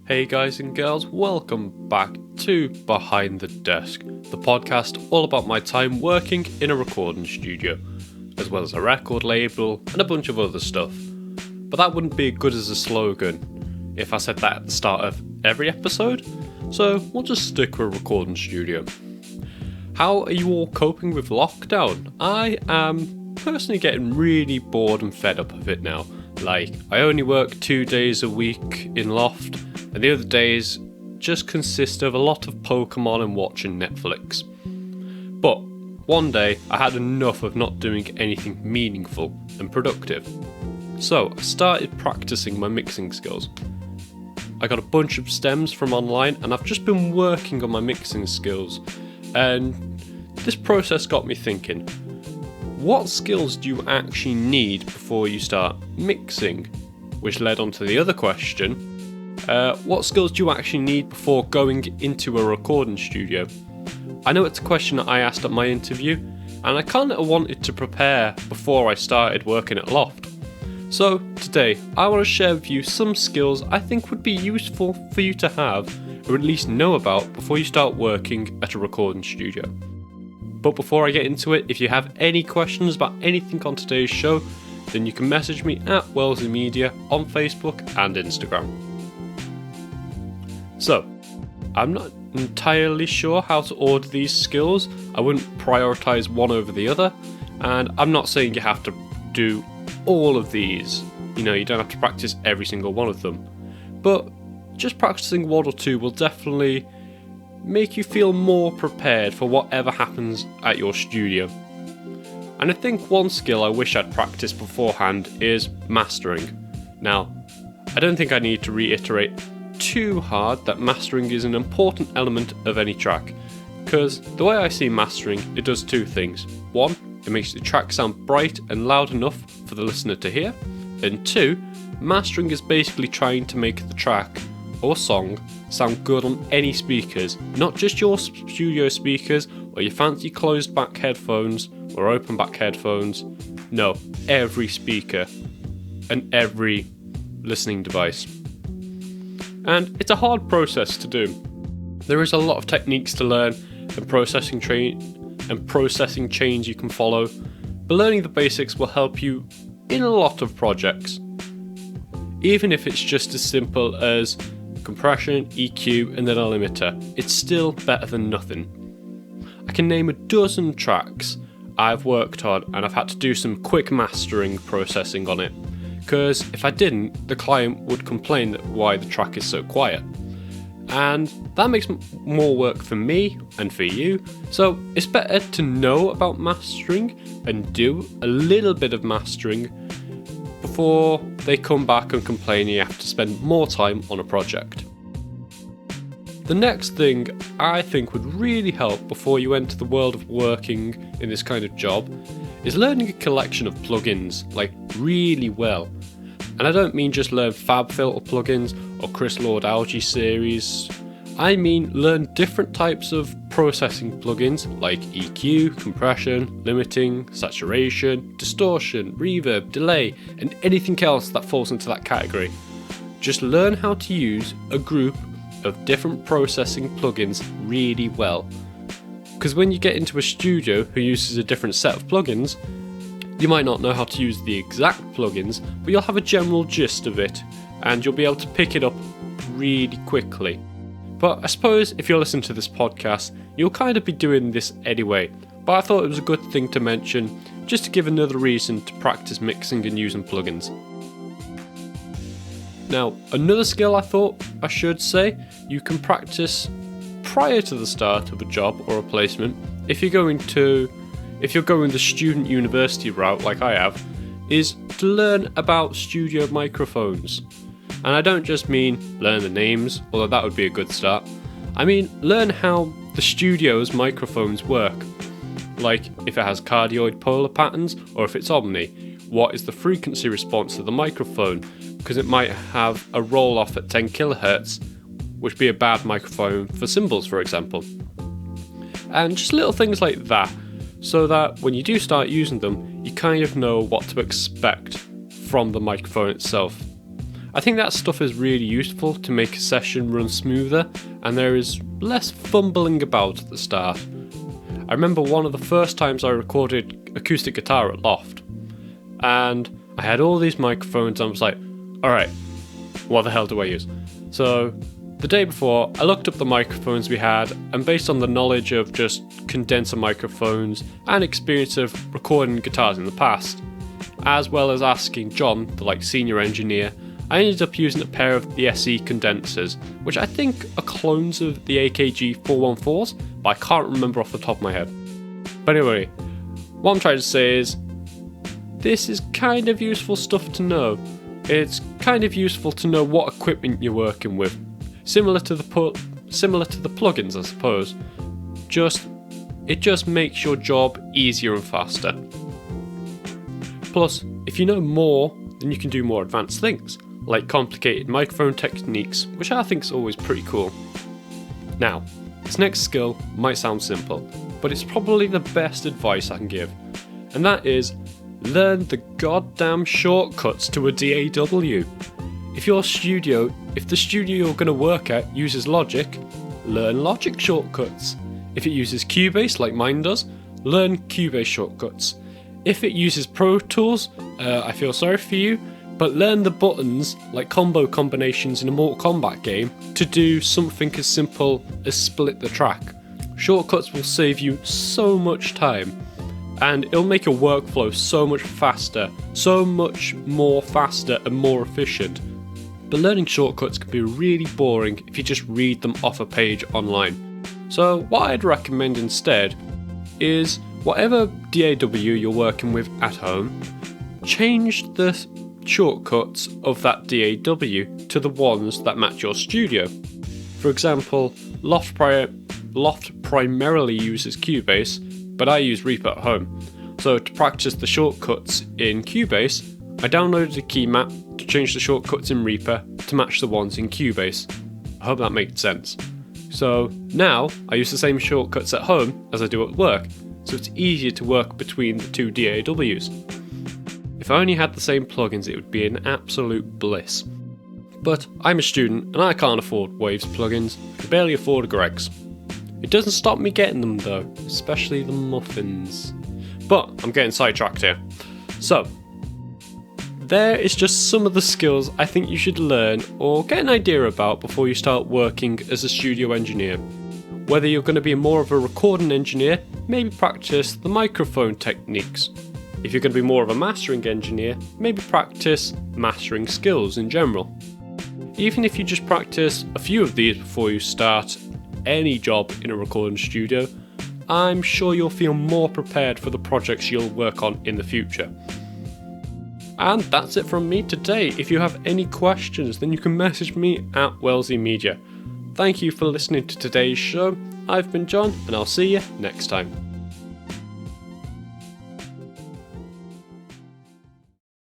Hey guys and girls, welcome back to Behind the Desk, the podcast all about my time working in a recording studio, as well as a record label and a bunch of other stuff. But that wouldn't be good as a slogan if I said that at the start of every episode, so we'll just stick with a recording studio. How are you all coping with lockdown? I am personally getting really bored and fed up of it now. Like, I only work 2 days a week in Loft, and the other days just consist of a lot of Pokemon and watching Netflix. But one day I had enough of not doing anything meaningful and productive. So I started practicing my mixing skills. I got a bunch of stems from online and I've just been working on my mixing skills. And this process got me thinking, what skills do you actually need before you start mixing? Which led on to the other question. What skills do you actually need before going into a recording studio? I know it's a question that I asked at my interview, and I kind of wanted to prepare before I started working at Loft. So today, I want to share with you some skills I think would be useful for you to have, or at least know about before you start working at a recording studio. But before I get into it, if you have any questions about anything on today's show, then you can message me at Wellesley Media on Facebook and Instagram. So, I'm not entirely sure how to order these skills. I wouldn't prioritise one over the other, and I'm not saying you have to do all of these. You don't have to practice every single one of them. But just practicing one or two will definitely make you feel more prepared for whatever happens at your studio. And I think one skill I wish I'd practiced beforehand is mastering. Now, I don't think I need to reiterate too hard that mastering is an important element of any track, because the way I see mastering, it does two things. One, it makes the track sound bright and loud enough for the listener to hear, and two, mastering is basically trying to make the track or song sound good on any speakers, not just your studio speakers or your fancy closed back headphones or open back headphones. No, every speaker and every listening device. And it's a hard process to do. There is a lot of techniques to learn and processing chains you can follow, but learning the basics will help you in a lot of projects. Even if it's just as simple as compression, EQ, and then a limiter, it's still better than nothing. I can name a dozen tracks I've worked on and I've had to do some quick mastering processing on it, because if I didn't, the client would complain that why the track is so quiet. And that makes more work for me and for you, so it's better to know about mastering and do a little bit of mastering before they come back and complain you have to spend more time on a project. The next thing I think would really help before you enter the world of working in this kind of job is learning a collection of plugins, like really well. And I don't mean just learn FabFilter plugins or Chris Lord Algae series. I mean learn different types of processing plugins like EQ, compression, limiting, saturation, distortion, reverb, delay, and anything else that falls into that category. Just learn how to use a group of different processing plugins really well. Because when you get into a studio who uses a different set of plugins, you might not know how to use the exact plugins, but you'll have a general gist of it, and you'll be able to pick it up really quickly. But I suppose if you're listening to this podcast, you'll kind of be doing this anyway, but I thought it was a good thing to mention, just to give another reason to practice mixing and using plugins. Now, another skill I thought I should say you can practice prior to the start of a job or a placement, if you're going the student university route like I have, is to learn about studio microphones. And I don't just mean learn the names, although that would be a good start. I mean learn how the studio's microphones work. Like if it has cardioid polar patterns or if it's omni. What is the frequency response of the microphone? Because it might have a roll off at 10 kHz, which would be a bad microphone for cymbals, for example. And just little things like that, so that when you do start using them, you kind of know what to expect from the microphone itself. I think that stuff is really useful to make a session run smoother, and there is less fumbling about at the start. I remember one of the first times I recorded acoustic guitar at Loft, and I had all these microphones and I was like, alright, what the hell do I use? So the day before, I looked up the microphones we had, and based on the knowledge of just condenser microphones and experience of recording guitars in the past, as well as asking John, the senior engineer, I ended up using a pair of the SE condensers, which I think are clones of the AKG 414s, but I can't remember off the top of my head. But anyway, what I'm trying to say is, this is kind of useful stuff to know. It's kind of useful to know what equipment you're working with. Similar to the plugins, I suppose. It just makes your job easier and faster. Plus, if you know more, then you can do more advanced things, like complicated microphone techniques, which I think is always pretty cool. Now, this next skill might sound simple, but it's probably the best advice I can give, and that is learn the goddamn shortcuts to a DAW. If the studio you're going to work at uses Logic, learn Logic shortcuts. If it uses Cubase like mine does, learn Cubase shortcuts. If it uses Pro Tools, I feel sorry for you, but learn the buttons like combo combinations in a Mortal Kombat game to do something as simple as split the track. Shortcuts will save you so much time, and it'll make your workflow so much faster, so much more faster and more efficient. But learning shortcuts can be really boring if you just read them off a page online. So what I'd recommend instead is whatever DAW you're working with at home, change the shortcuts of that DAW to the ones that match your studio. For example, Loft primarily uses Cubase, but I use Reaper at home. So to practice the shortcuts in Cubase, I downloaded a key map to change the shortcuts in Reaper to match the ones in Cubase. I hope that made sense. So now I use the same shortcuts at home as I do at work, so it's easier to work between the two DAWs. If I only had the same plugins, it would be an absolute bliss. But I'm a student and I can't afford Waves plugins, I can barely afford a Greg's. It doesn't stop me getting them though, especially the muffins. But I'm getting sidetracked here. So, there is just some of the skills I think you should learn or get an idea about before you start working as a studio engineer. Whether you're going to be more of a recording engineer, maybe practice the microphone techniques. If you're going to be more of a mastering engineer, maybe practice mastering skills in general. Even if you just practice a few of these before you start any job in a recording studio, I'm sure you'll feel more prepared for the projects you'll work on in the future. And that's it from me today. If you have any questions, then you can message me at Wellesley Media. Thank you for listening to today's show. I've been John, and I'll see you next time.